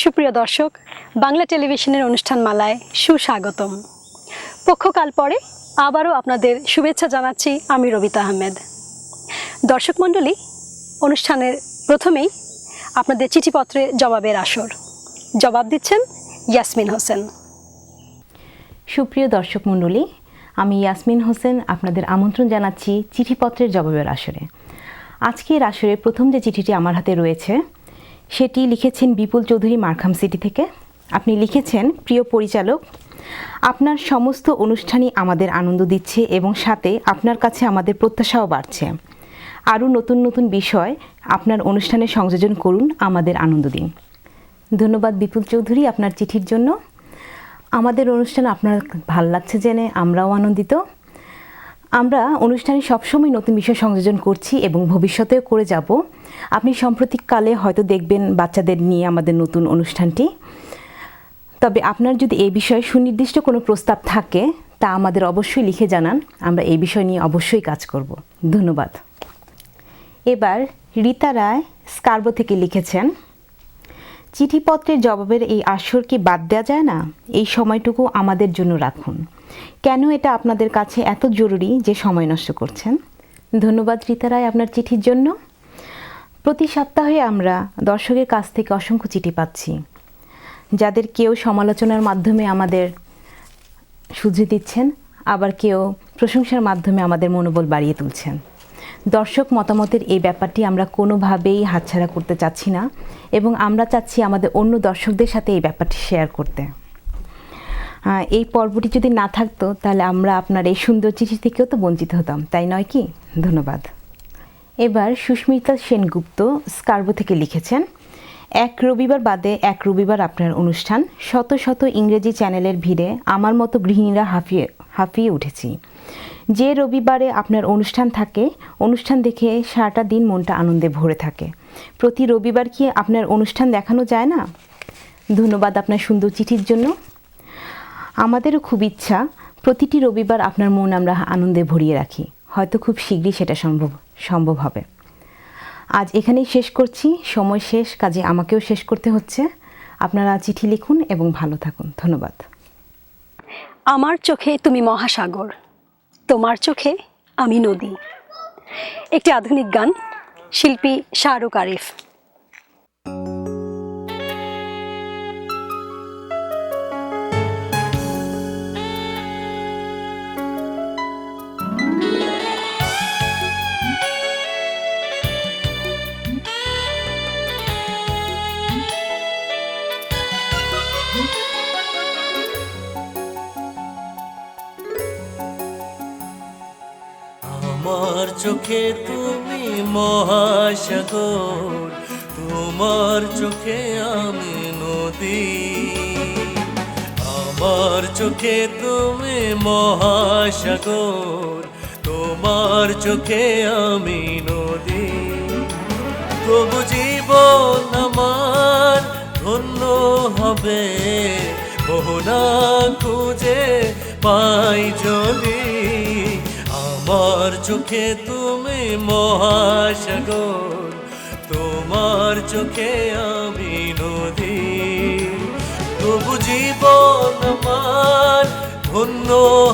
সুপ্রিয় দর্শক, বাংলা টেলিভিশনের অনুষ্ঠানমালায় সুস্বাগতম। পক্ষকাল পরে আবারও আপনাদের শুভেচ্ছা জানাচ্ছি আমি রবিতা আহমেদ। দর্শক মণ্ডলী, অনুষ্ঠানের প্রথমেই আপনাদের চিঠিপত্রে জবাবের আসর। জবাব দিচ্ছেন ইয়াসমিন হোসেন। সুপ্রিয় দর্শক মণ্ডলী, আমি ইয়াসমিন হোসেন আপনাদের আমন্ত্রণ জানাচ্ছি চিঠিপত্রের জবাবের আসরে। আজকের আসরে প্রথম যে চিঠিটি আমার হাতে রয়েছে সেটি লিখেছেন বিপুল চৌধুরী মারখাম সিটি থেকে। আপনি লিখেছেন, প্রিয় পরিচালক, আপনার সমস্ত অনুষ্ঠানই আমাদের আনন্দ দিচ্ছে এবং সাথে আপনার কাছে আমাদের প্রত্যাশাও বাড়ছে। আরও নতুন নতুন বিষয় আপনার অনুষ্ঠানে সংযোজন করুন, আমাদের আনন্দ দিন। ধন্যবাদ বিপুল চৌধুরী আপনার চিঠির জন্য। আমাদের অনুষ্ঠান আপনার ভাল লাগছে জেনে আমরাও আনন্দিত। আমরা অনুষ্ঠানে সবসময় নতুন বিষয় সংযোজন করছি এবং ভবিষ্যতেও করে যাব। আপনি সাম্প্রতিককালে হয়তো দেখবেন বাচ্চাদের নিয়ে আমাদের নতুন অনুষ্ঠানটি। তবে আপনার যদি এই বিষয়ে সুনির্দিষ্ট কোনো প্রস্তাব থাকে তা আমাদের অবশ্যই লিখে জানান, আমরা এই বিষয় নিয়ে অবশ্যই কাজ করব। ধন্যবাদ। এবার রীতা রায় স্কার্বো থেকে লিখেছেন, চিঠিপত্রের জবাবের এই আসর কি বাদ দেওয়া যায় না? এই সময়টুকু আমাদের জন্য রাখুন। কেন এটা আপনাদের কাছে এত জরুরি যে সময় নষ্ট করছেন? ধন্যবাদ রীতা রায় আপনার চিঠির জন্য। প্রতি সপ্তাহে আমরা দর্শকের কাছ থেকে অসংখ্য চিঠি পাচ্ছি, যাদের কেউ সমালোচনার মাধ্যমে আমাদের শুধরে দিচ্ছেন, আবার কেউ প্রশংসার মাধ্যমে আমাদের মনোবল বাড়িয়ে তুলছেন। দর্শক মতামতের এই ব্যাপারটি আমরা কোনোভাবেই হাতছাড়া করতে চাচ্ছি না এবং আমরা চাচ্ছি আমাদের অন্য দর্শকদের সাথে এই ব্যাপারটি শেয়ার করতে। এই পর্বটি যদি না থাকতো তাহলে আমরা আপনার এই সুন্দর চিঠি থেকেও তো বঞ্চিত হতাম, তাই নয় কি? ধন্যবাদ। এবার সুস্মিতা সেনগুপ্ত স্কার্বো থেকে লিখেছেন, এক রবিবার বাদে এক রবিবার আপনার অনুষ্ঠান, শত শত ইংরেজি চ্যানেলের ভিড়ে আমার মতো গৃহিণীরা হাঁফিয়ে উঠেছি। যে রবিবারে আপনার অনুষ্ঠান থাকে, অনুষ্ঠান দেখে সারাটা দিন মনটা আনন্দে ভরে থাকে। প্রতি রবিবার কি আপনার অনুষ্ঠান দেখানো যায় না? ধন্যবাদ আপনার সুন্দর চিঠির জন্য। আমাদেরও খুব ইচ্ছা প্রতিটি রবিবার আপনার মন আমরা আনন্দে ভরিয়ে রাখি। হয়তো খুব শীঘ্রই সেটা সম্ভব হবে। আজ এখানেই শেষ করছি, সময় শেষ, কাজে আমাকেও শেষ করতে হচ্ছে। আপনারা চিঠি লিখুন এবং ভালো থাকুন। ধন্যবাদ। আমার চোখে তুমি মহাসাগর, তোমার চোখে আমি নদী। একটি আধুনিক গান, শিল্পী শাহরুখ আরিফ। আমার চোখে তুমি মহাসাগর, তোমার চোখে আমি নদী। আমার চোখে তুমি মহাসাগর, তোমার চোখে আমি নদী। তবু জীবন আমার ধন্য হবে, মোহনা খুঁজে পাই যদি। আমার চোখে তুমি মহাসাগর, তোমার চোখে আমি নদী। তবু জীবন আমার ধন্য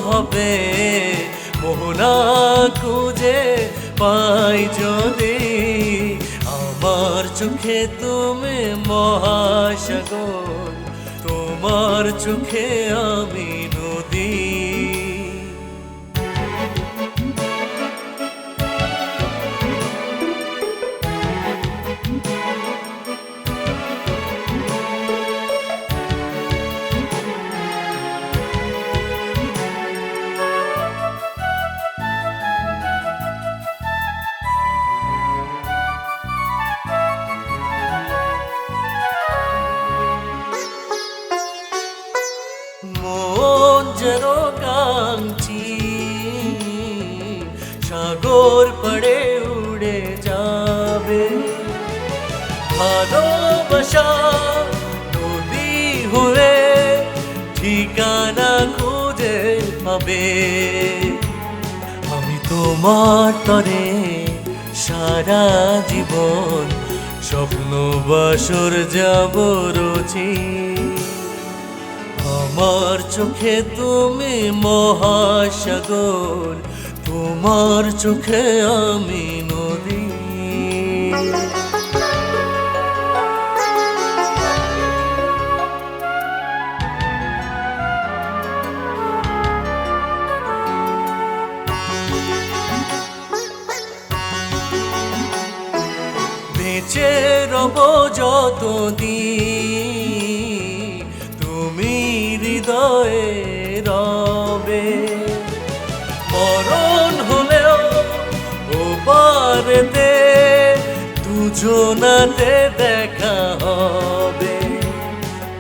হবে, মোহনা খুঁজে পাই যদি। আমার চোখে তুমি মহাসাগর, তোমার চোখে আমি নদী। সাগর পড়ে উড়ে যাবে, ভালোবাসা নদী হয়ে ঠিকানা খুঁজে পাবে। আমি তোমার তরে সারা জীবন স্বপ্ন বাসর যাব রচি আমার চোখে তুমি মহাসাগর তোমার চোখে আমি নদী বেঁচে রব যতদিন তুমি হৃদয়ে রবে মরণ হলেও ও পারেতে দুজনাতে দেখা হবে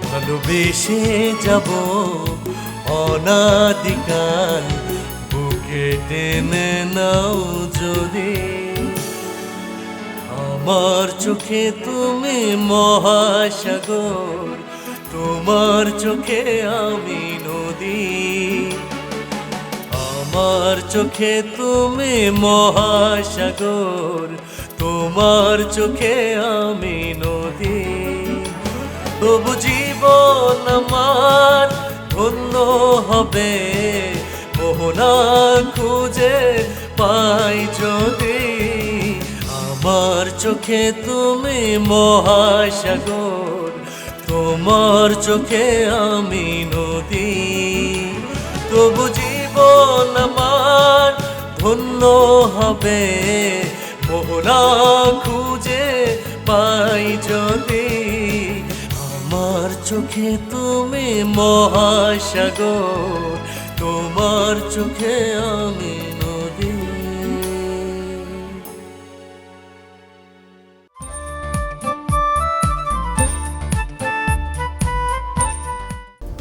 ভালোবেসে যাব অনাদিকাল বুকে টেনে নাও যদি আমার চোখে তুমি মহাসাগর তোমার চোখে আমি নদী আমার চোখে তুমি মহাসাগর তোমার চোখে আমি নদী তবু জীবন আমার ধন্য হবে মোহনা খুঁজে পাই যদি আমার চোখে তুমি মহাসাগর তোমার চোখে আমি নদী তবু জীবন আমার ধন্য হবে মোহনা খুঁজে পাই যদি আমার চোখে তুমি মহাসাগর তোমার চোখে আমি নদী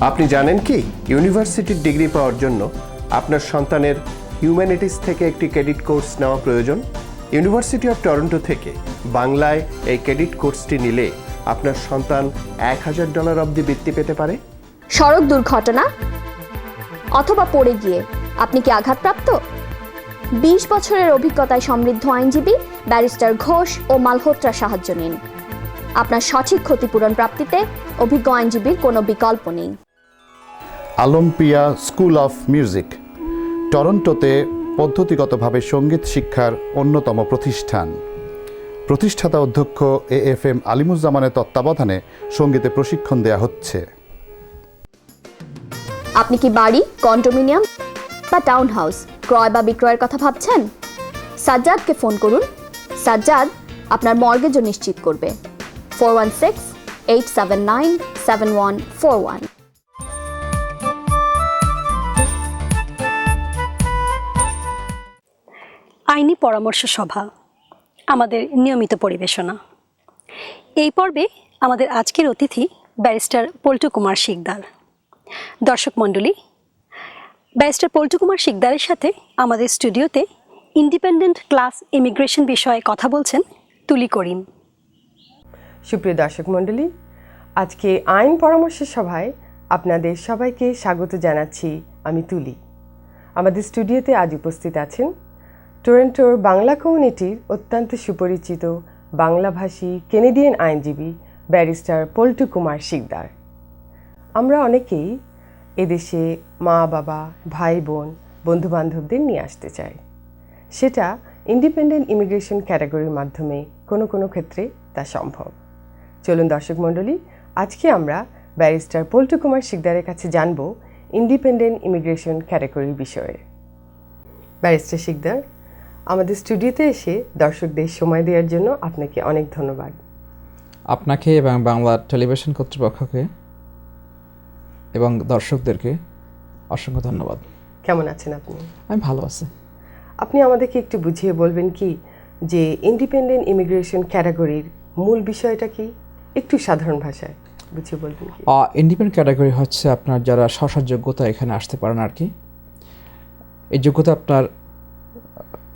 আপনি জানেন কি ইউনিভার্সিটির ডিগ্রি পাওয়ার জন্য আপনার সন্তানের হিউম্যানিটিস থেকে একটি ক্রেডিট কোর্স নেওয়া প্রয়োজন ইউনিভার্সিটি অফ টরন্টো থেকে বাংলায় এই ক্রেডিট কোর্সটি নিলে আপনার সন্তান $1000 অবধি বৃত্তি পেতে পারে সড়ক দুর্ঘটনা অথবা পড়ে গিয়ে আপনি কি আঘাতপ্রাপ্ত 20 বছরের অভিজ্ঞতায় সমৃদ্ধ আইনজীবী ব্যারিস্টার ঘোষ ও মালহোত্রার সাহায্য নিন আপনার সঠিক ক্ষতিপূরণ প্রাপ্তিতে অভিজ্ঞ আইনজীবীর কোনো বিকল্প নেই অলিম্পিয়া স্কুল অফ মিউজিক টরন্টোতে পদ্ধতিগতভাবে সঙ্গীত শিক্ষার অন্যতম প্রতিষ্ঠান প্রতিষ্ঠাতা অধ্যক্ষ AFM আলিমুজ্জামানের তত্ত্বাবধানে সঙ্গীতে প্রশিক্ষণ দেয়া হচ্ছে আপনি কি বাড়ি কন্ডোমিনিয়াম বা টাউন হাউস ক্রয় বা বিক্রয়ের কথা ভাবছেন সাজ্জাদকে ফোন করুন সাজ্জাদ আপনার মর্গেজও নিশ্চিত করবে 416-879-7141 আইনি পরামর্শ সভা আমাদের নিয়মিত পরিবেশনা এই পর্বে আমাদের আজকের অতিথি ব্যারিস্টার পল্টু কুমার শিকদার দর্শক মণ্ডলী ব্যারিস্টার পল্টু কুমার শিকদারের সাথে আমাদের স্টুডিওতে ইন্ডিপেন্ডেন্ট ক্লাস ইমিগ্রেশন বিষয়ে কথা বলছেন তুলি করিম সুপ্রিয় দর্শক মণ্ডলী আজকে আইন পরামর্শ সভায় আপনাদের সবাইকে স্বাগত জানাচ্ছি আমি তুলি আমাদের স্টুডিওতে আজ উপস্থিত আছেন টরন্টোর বাংলা কমিউনিটির অত্যন্ত সুপরিচিত বাংলাভাষী কেনেডিয়ান আইনজীবী ব্যারিস্টার পল্টু কুমার শিকদার আমরা অনেকেই এদেশে মা বাবা ভাই বোন বন্ধুবান্ধবদের নিয়ে আসতে চাই সেটা ইন্ডিপেন্ডেন্ট ইমিগ্রেশন ক্যাটাগরির মাধ্যমে কোনো ক্ষেত্রে তা সম্ভব চলুন দর্শক মণ্ডলী আজকে আমরা ব্যারিস্টার পল্টু কুমার শিকদারের কাছে জানব ইন্ডিপেন্ডেন্ট ইমিগ্রেশন ক্যাটাগরির বিষয়ে ব্যারিস্টার শিকদার আমাদের স্টুডিওতে এসে দর্শকদের সময় দেওয়ার জন্য আপনাকে অনেক ধন্যবাদ আপনাকে এবং বাংলা টেলিভিশন কর্তৃপক্ষকে এবং দর্শকদেরকে অসংখ্য ধন্যবাদ কেমন আছেন আপনি আমি ভালো আছি আপনি আমাদেরকে একটু বুঝিয়ে বলবেন কি যে ইন্ডিপেন্ডেন্ট ইমিগ্রেশন ক্যাটাগরির মূল বিষয়টা কি একটু সাধারণ ভাষায় বুঝিয়ে বলবেন কি ইন্ডিপেন্ডেন্ট ক্যাটাগরি হচ্ছে আপনার যারা স্ব যোগ্যতা এখানে আসতে পারেন আর কি এই যোগ্যতা আপনার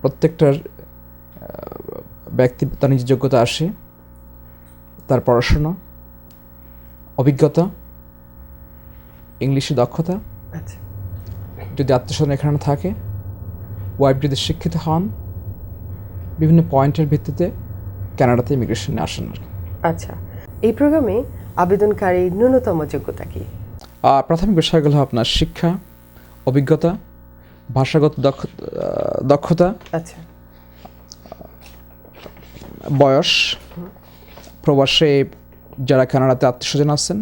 প্রত্যেকটার ব্যক্তি তার নিজের যোগ্যতা আসে তার পড়াশোনা অভিজ্ঞতা ইংলিশে দক্ষতা আচ্ছা যদি আত্মীয়স্বজন এখানে থাকে ওয়াইফ যদি শিক্ষিত হন বিভিন্ন পয়েন্টের ভিত্তিতে কানাডাতে ইমিগ্রেশনে আসেন আর কি। আচ্ছা, এই প্রোগ্রামে আবেদনকারীর ন্যূনতম যোগ্যতা কি? প্রাথমিক বিষয়গুলো আপনার শিক্ষা, অভিজ্ঞতা, ভাষাগত দক্ষতা, আচ্ছা, বয়স, প্রবাসে যারা কানাডাতে আত্মীয়স্বজন আছেন,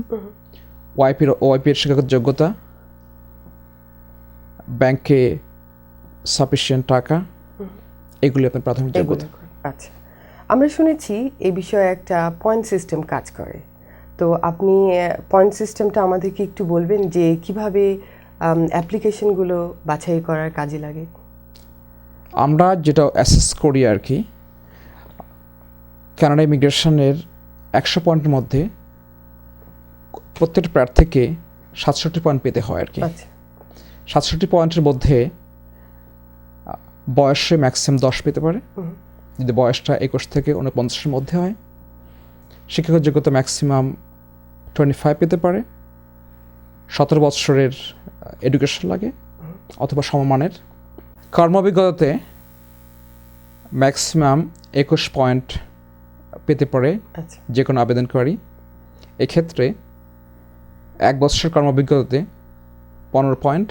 ওয়াইপির শিক্ষাগত যোগ্যতা, ব্যাংকে সাফিসিয়েন্ট টাকা, এগুলি আপনার প্রাথমিক যোগ্যতা। আচ্ছা, আমরা শুনেছি এই বিষয়ে একটা পয়েন্ট সিস্টেম কাজ করে। তো আপনি পয়েন্ট সিস্টেমটা আমাদেরকে একটু বলবেন যে কিভাবে অ্যাপ্লিকেশনগুলো বাছাই করার কাজে লাগে? আমরা যেটা অ্যাসেস করি আর কি, কানাডা ইমিগ্রেশনের 100 পয়েন্টের মধ্যে প্রত্যেকটা প্রার্থীকে 67 পয়েন্ট পেতে হয় আর কি। আচ্ছা, 67 পয়েন্টের মধ্যে বয়সে ম্যাক্সিমাম 10 পেতে পারে, যদি বয়সটা 21 থেকে 49-এর মধ্যে হয়। শিক্ষাগত যোগ্যতা ম্যাক্সিমাম 25 পেতে পারে, 17 বছরের এডুকেশন লাগে অথবা সমমানের। কর্মাভিজ্ঞতাতে ম্যাক্সিমাম 21 পয়েন্ট পেতে পারে আচ্ছা, যে কোনো আবেদনকারী। এক্ষেত্রে 1 বছরের কর্মাভিজ্ঞতাতে 15 পয়েন্ট,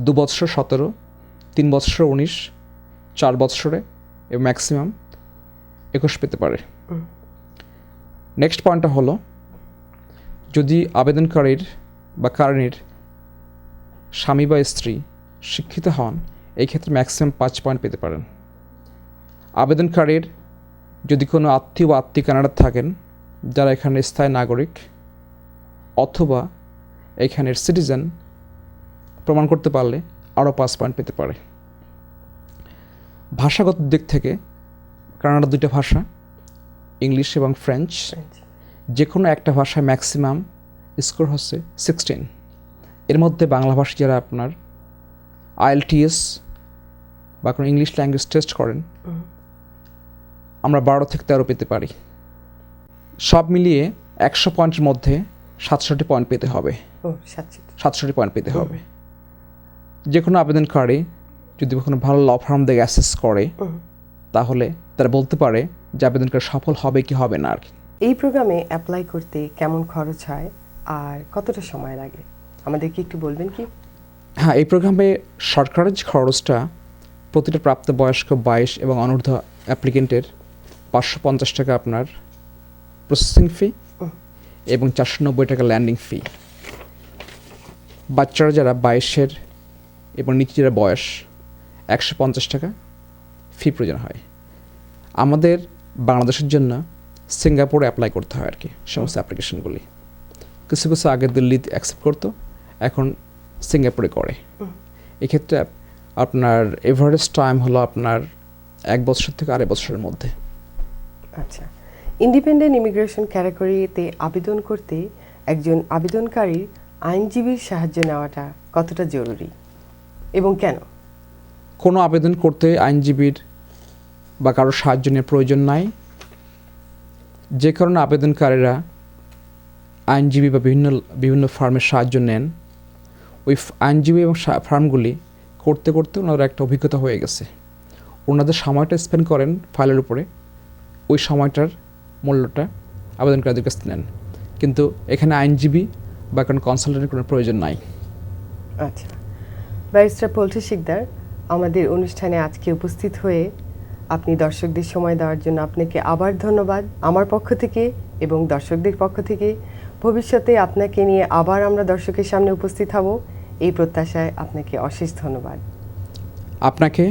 2 বছর 17, 3 বছর 19, 4 বছরে এবং ম্যাক্সিমাম 21 পেতে পারে। নেক্সট পয়েন্টটা হলো, যদি আবেদনকারীর বা কারণীর স্বামী বা স্ত্রী শিক্ষিত হন, এই ক্ষেত্রে ম্যাক্সিমাম 5 পয়েন্ট পেতে পারেন। আবেদনকারীর যদি কোনো আত্মীয় বা আত্মীয় কানাডাতে থাকেন যারা এখানে স্থায়ী নাগরিক অথবা এখানের সিটিজেন প্রমাণ করতে পারলে আরও 5 পয়েন্ট পেতে পারে। ভাষাগত দিক থেকে কানাডার 2টা ভাষা, ইংলিশ এবং ফ্রেঞ্চ। যে কোনো একটা ভাষায় ম্যাক্সিমাম স্কোর হচ্ছে 16। এর মধ্যে বাংলা ভাষা যারা আপনার IELTS বা কোনো ইংলিশ ল্যাঙ্গুয়েজ টেস্ট করেন, আমরা 12 থেকে 13 পেতে পারি। সব মিলিয়ে 100 পয়েন্টের মধ্যে 67 পয়েন্ট পেতে হবে। 67 পয়েন্ট পেতে হবে। যে কোনো আবেদনকারী যদি কোনো ভালো ল ফার্ম দেখে অ্যাসেস করে, তাহলে তারা বলতে পারে যে আবেদনকারী সফল হবে কি হবে না আর কি। এই প্রোগ্রামে অ্যাপ্লাই করতে কেমন খরচ হয় আর কতটা সময় লাগে আমাদেরকে একটু বলবেন কি? হ্যাঁ, এই প্রোগ্রামে সরকারের যে খরচটা প্রতিটা প্রাপ্তবয়স্ক 22 এবং অনূর্ধ্ব অ্যাপ্লিকেন্টের 550 টাকা আপনার প্রসেসিং ফি এবং 490 টাকা ল্যান্ডিং ফি। বাচ্চারা যারা 22-এর এবং নিচে যারা বয়স 150 টাকা ফি প্রয়োজন হয়। আমাদের বাংলাদেশের জন্য সিঙ্গাপুরে অ্যাপ্লাই করতে হয় আর কি সমস্ত অ্যাপ্লিকেশনগুলি। কিছু কিছু আগে দিল্লিতে অ্যাকসেপ্ট করতো, এখন সিঙ্গাপুরে করে। এক্ষেত্রে আপনার এভারেজ টাইম হলো আপনার 1 বছর থেকে 2.5 বছরের মধ্যে। আচ্ছা, ইন্ডিপেন্ডেন্ট ইমিগ্রেশন ক্যাটাগরিতে আবেদন করতে একজন আবেদনকারীর আইনজীবীর সাহায্য নেওয়াটা কতটা জরুরি এবং কেন? কোনো আবেদন করতে আইনজীবীর বা কারোর সাহায্য নেওয়ার প্রয়োজন নাই। যে কারণে আবেদনকারীরা আইনজীবী বা বিভিন্ন ফার্মের সাহায্য নেন, ওই আইনজীবী এবং ফার্মগুলি করতে করতে ওনাদের একটা অভিজ্ঞতা হয়ে গেছে। ওনাদের সময়টা স্পেন্ড করেন ফাইলের উপরে, ওই সময়টার মূল্যটা আবেদনকারীদের কাছে নেন। কিন্তু এখানে আইনজীবী বা কোনো কনসালটেন্টের কোনো প্রয়োজন নাই। আচ্ছা, ব্যারিস্টার পল্টু শিকদার, আমাদের অনুষ্ঠানে আজকে উপস্থিত হয়ে আপনি দর্শকদের সময় দেওয়ার জন্য আপনাকে আবার ধন্যবাদ আমার পক্ষ থেকে এবং দর্শকদের পক্ষ থেকে। ভবিষ্যতে আপনাকে নিয়ে আবার আমরা দর্শকের সামনে উপস্থিত হব, এই প্রত্যাশায় আপনাকে অশেষ ধন্যবাদ। আপনাকে,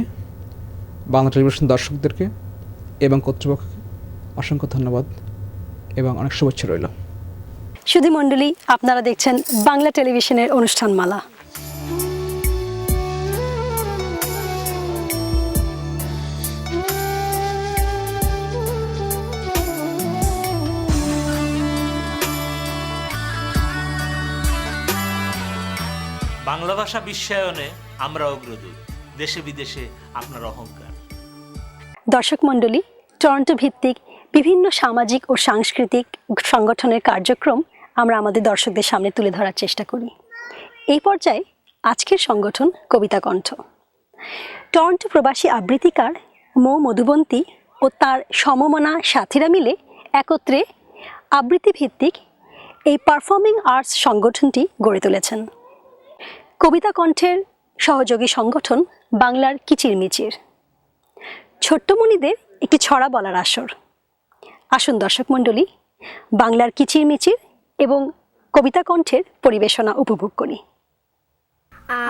বাংলা টেলিভিশন দর্শকদেরকে এবং কর্তৃপক্ষকে অসংখ্য ধন্যবাদ এবং অনেক শুভেচ্ছা রইল। সুধী মণ্ডলী, আপনারা দেখছেন বাংলা টেলিভিশনের অনুষ্ঠানমালা। বাংলা ভাষা বিশ্বায়নে আমরা অগ্রদূত, দেশে বিদেশে আপনার অহংকার। দর্শক মণ্ডলী, টরন্টো ভিত্তিক বিভিন্ন সামাজিক ও সাংস্কৃতিক সংগঠনের কার্যক্রম আমরা আমাদের দর্শকদের সামনে তুলে ধরার চেষ্টা করি। এই পর্যায়ে আজকের সংগঠন কবিতা কণ্ঠ। টরন্টো প্রবাসী আবৃত্তিকার মৌ মধুবন্তী ও তার সমমনা সাথীরা মিলে একত্রে আবৃত্তিভিত্তিক এই পারফর্মিং আর্টস সংগঠনটি গড়ে তুলেছেন। কবিতা কণ্ঠের সহযোগী সংগঠন বাংলার কিচিরমিচির, ছোট্টমণিদের একটি ছড়া বলার আসর। আসুন দর্শক মণ্ডলী, বাংলার কিচিরমিচির এবং কবিতা কণ্ঠের পরিবেশনা উপভোগ করি।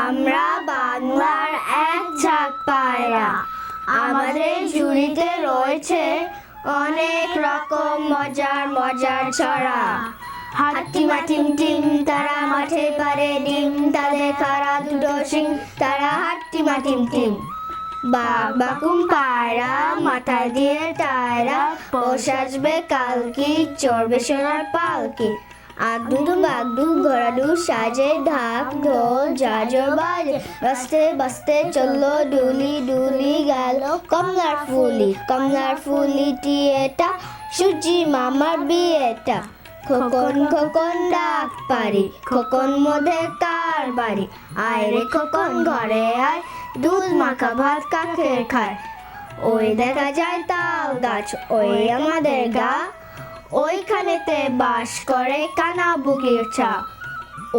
আমরা বাংলার এক ঝাঁক পায়রা, আমাদের ঝুড়িতে রয়েছে অনেক রকম মজার মজার ছড়া। হাট্টিমা টিম টিম, তারা মাঠে পারে ডিম, তাদের খাড়া দুটো শিং, তারা হাট্টিমা টিম টিম। বাকুম পায়রা, মাথায় দিয়ে টায়রা, পোষ আসবে কালকি, চড়বে সোনার পালকি। আগডু বাগডু ঘোড়াডু সাজে, ঢাক ঢোল ঝাঁঝর বাজে, বাজতে বাজতে চললো ডুলি, ডুলি গেল কমলার ফুলি, কমলার ফুলিটি এটা সূর্যি মামার বিয়েটা। খোকন খোকন ডাক পারি, খোকন মোদের কার বাড়ি, আয় রে খোকন ঘরে আয়, দুধ মাখা ভাত কাকের খায়। ওই দেখা যায় তাল গাছ, ওই আমাদের গা, ওইখানেতে বাস করে কানা বুগির ছা।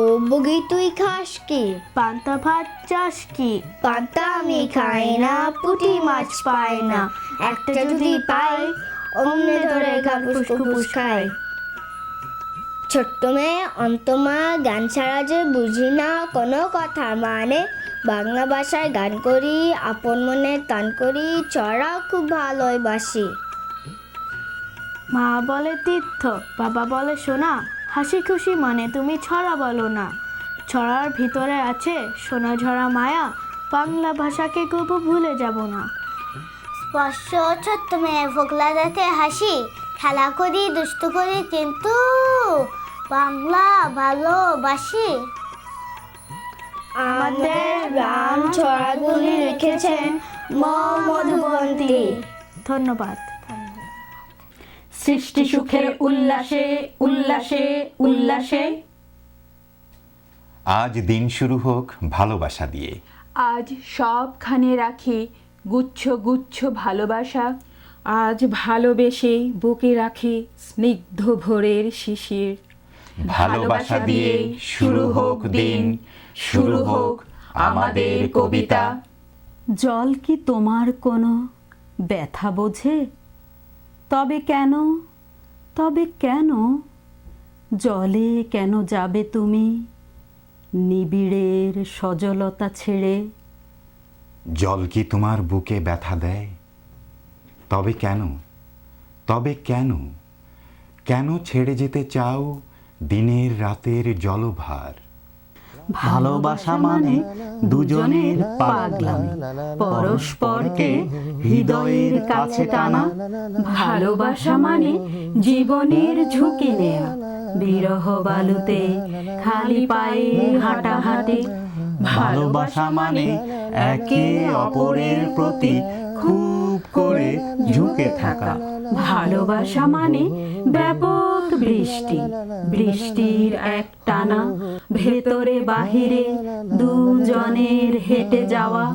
ও বুগি তুই খাস কি, পান্তা ভাত চাস কি, পান্তা আমি খাই না, পুঁটি মাছ পাই না, একটা যদি পাই অমনে ধরে গাপুস কুপুস খাই। ছোট্ট মেয়ে অন্তমা, গান ছাড়া যে বুঝি না কোনো কথা মানে, বাংলা ভাষায় গান করি, আপন মনে তান করি, ছড়া খুব ভালোই বাসি। মা বলে তীর্থ, বাবা বলে সোনা, হাসি খুশি মনে তুমি ছড়া বলো না। ছড়ার ভিতরে আছে সোনা ঝরা মায়া, বাংলা ভাষাকে কবু ভুলে যাব না। স্পর্শ ছোট্ট মেয়ে ফোকলা দেখে হাসি, খেলা করি দুষ্টু করি কিন্তু বাংলা ভালোবাসি। আমাদের গান ছড়াগুলি লিখেছেন মধুবন্তী। ধন্যবাদ। সৃষ্টি সুখের উল্লাসে উল্লাসে উল্লাসে, আজ দিন শুরু হোক ভালোবাসা দিয়ে, আজ সবখানে রাখি গুচ্ছ গুচ্ছ ভালোবাসা, আজ ভালোবেসে বুকে রাখি স্নিগ্ধ ভোরের শিশির। ভালোবাসা দিয়ে শুরু হোক দিন, শুরু হোক আমাদের কবিতা। জল কি তোমার কোনো ব্যথা বোঝে? তবে কেন, তবে কেন জলে কেন যাবে তুমি নিবিড়ের সজলতা ছেড়ে? জল কি তোমার বুকে ব্যথা দেয়? তবে কেন, তবে কেন, কেন ছেড়ে যেতে চাও দিনের রাতের জলভার? ভালোবাসা মানে দুজনের পাগলামি, পরস্পরকে হৃদয়ের কাছে টানা। ভালোবাসা মানে জীবনের ঝুঁকি নেয়া, বিরহ বালুতে খালি পায়ে হাঁটাহাঁটি। ভালোবাসা মানে একে অপরের প্রতি খুব করে ঝুঁকে থাকা। ভালোবাসা মানে ব্যাপক বৃষ্টি, বৃষ্টির এক টানা, ভেতরে বাহিরে দুজনের হেঁটে যাওয়া।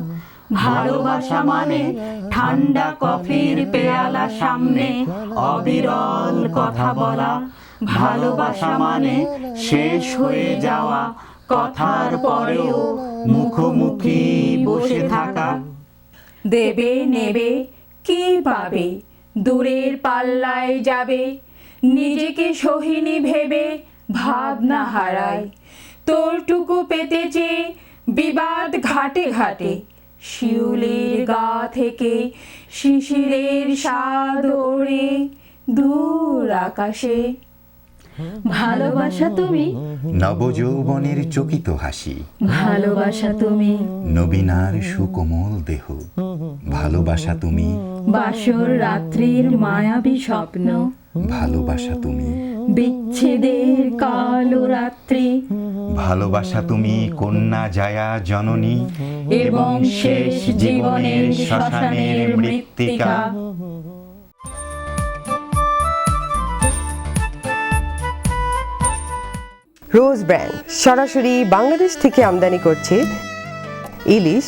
ভালোবাসা মানে ঠান্ডা কফির পেয়ালা সামনে অবিরল কথা বলা। ভালোবাসা মানে শেষ হয়ে যাওয়া কথার পরেও মুখোমুখি বসে থাকা। দেবে নেবে কি পাবে, দূরের পাল্লায় যাবে, নিজেকে সোহিনী ভেবে ভাবনা হারায়। তোরটুকু পেতে চেয়ে বিবাদ ঘাটে ঘাটে, শিউলির গা থেকে শিশিরের স্বাদ ওড়ে দূর আকাশে। ভালোবাসা তুমি নবযৌবনের চকিত হাসি, ভালোবাসা তুমি নবীনার সুকোমল দেহ। ভালোবাসা তুমি বাসর রাত্রির মায়াবী স্বপ্ন। ভালোবাসা তুমি বিচ্ছেদের কালো রাত্রি। ভালোবাসা তুমি কন্যা জায়া জননী এবং শেষ জীবনের শ্মশানের মৃত্তিকা। রোজ ব্র্যান্ড সরাসরি বাংলাদেশ থেকে আমদানি করছে ইলিশ,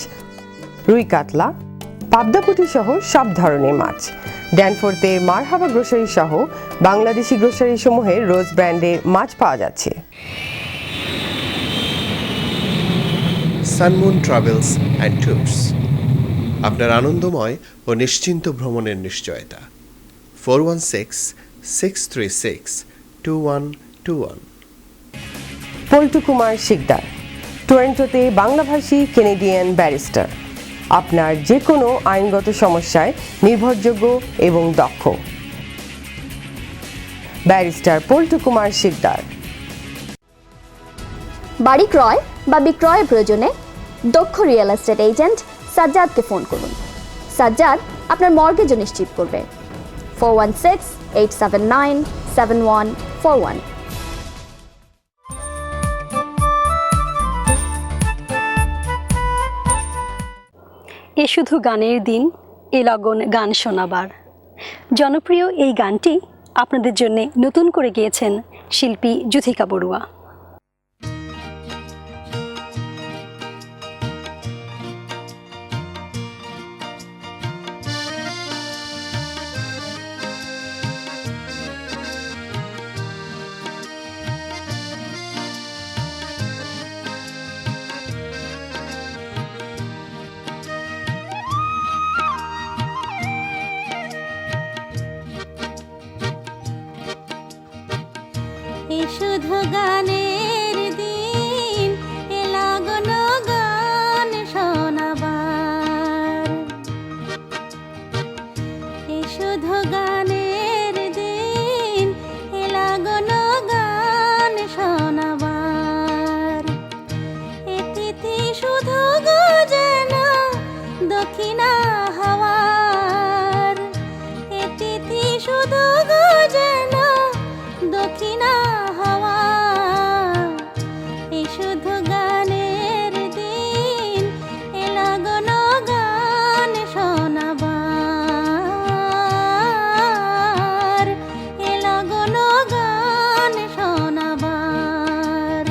রুই কাতলা, পাবদা পুঁটি সহ সব ধরনের মাছ। ড্যানফোর্থে মারহাবা গ্রোসারি সহ বাংলাদেশি গ্রোসারি সমূহের রোজ ব্র্যান্ডের মাছ পাওয়া যাচ্ছে। সানমুন ট্রাভেলস অ্যান্ড ট্যুরস, আপনার আনন্দময় ও নিশ্চিন্ত ভ্রমণের নিশ্চয়তা। 416-636-2121। পল্টু কুমার শিকদার, টরন্টোতে বাংলাভাষী কেনেডিয়ান ব্যারিস্টার, আপনার যে কোনো আইনগত সমস্যায় নির্ভরযোগ্য এবং দক্ষ। ব্যারিস্টার পল্টু কুমার শিকদার। বাড়ি ক্রয় বা বিক্রয়ের প্রয়োজনে দক্ষ রিয়েল এস্টেট এজেন্ট সাজ্জাদকে ফোন করুন। সাজ্জাদ আপনার মর্গেজও নিশ্চিত করবে। 416-879-7141। এ শুধু গানের দিন, এ লগন গান শোনাবার। জনপ্রিয় এই গানটি আপনাদের জন্য নতুন করে গেয়েছেন শিল্পী যুথিকা বড়ুয়া। শুধু গানের দিন, এ লগন গান শোনাবার। এ শুধু গানের দিন, এ লগন গান শোনাবার। এ তিথি শুধু যেন দক্ষিণা হাওয়ার। এ তিথি শুধু যেন দক্ষিণা হাওয়া। এই শুধু গানের দিন, এ লগন গান শোনাবার। এ লগন গান শোনাবার।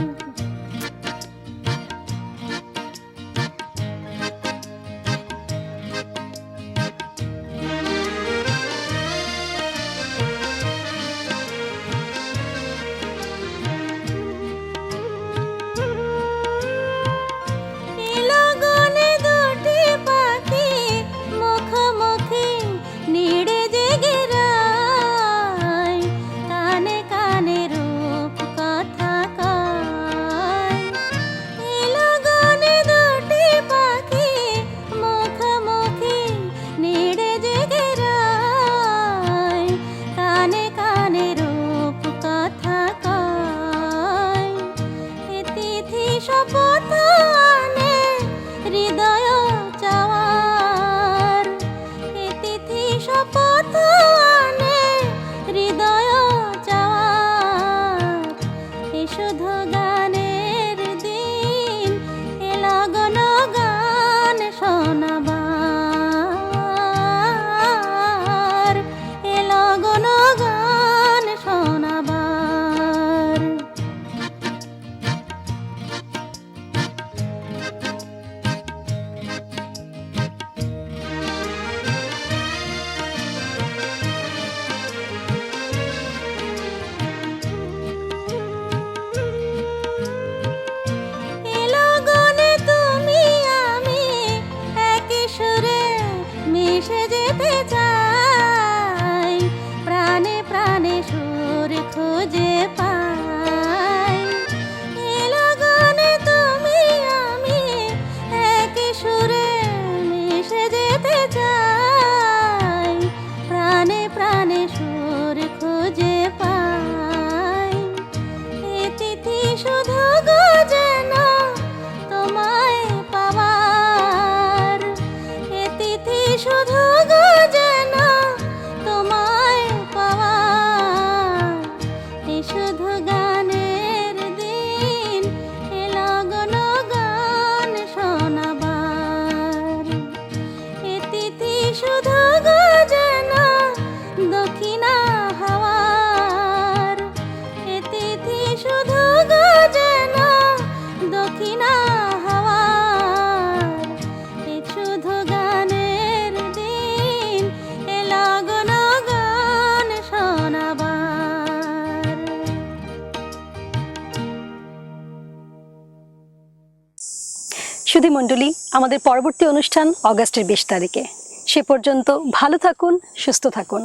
সুধী মণ্ডলী, আমাদের পরবর্তী অনুষ্ঠান অগাস্টের 20 তারিখে। সে পর্যন্ত ভালো থাকুন, সুস্থ থাকুন।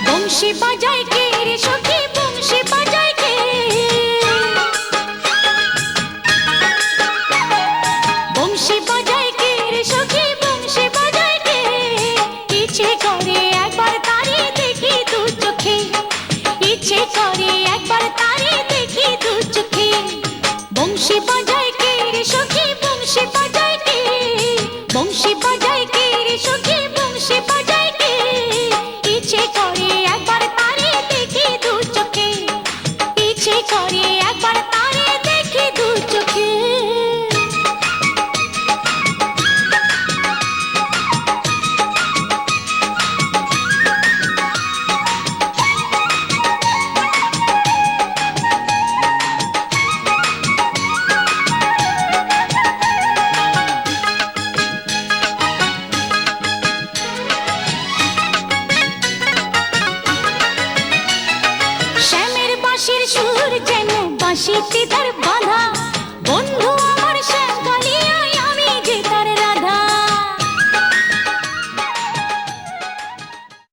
বংশী বাজায় কে রে সখী, বংশী বাজায় কে? বংশী বাজায় কে রে সখী, বংশী বাজায় কে? ইচ্ছে করে